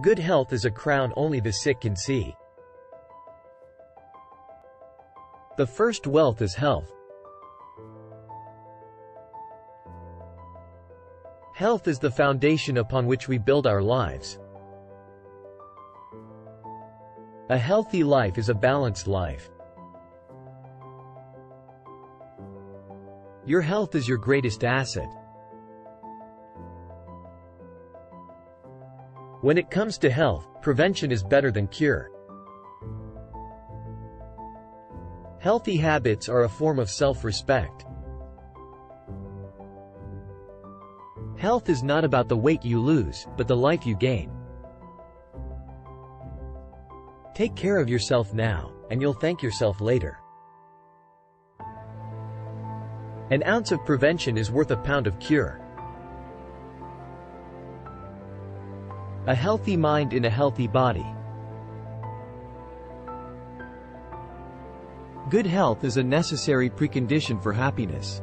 Good health is a crown only the sick can see. The first wealth is health. Health is the foundation upon which we build our lives. A healthy life is a balanced life. Your health is your greatest asset. When it comes to health, prevention is better than cure. Healthy habits are a form of self-respect. Health is not about the weight you lose, but the life you gain. Take care of yourself now, and you'll thank yourself later. An ounce of prevention is worth a pound of cure. A healthy mind in a healthy body. Good health is a necessary precondition for happiness.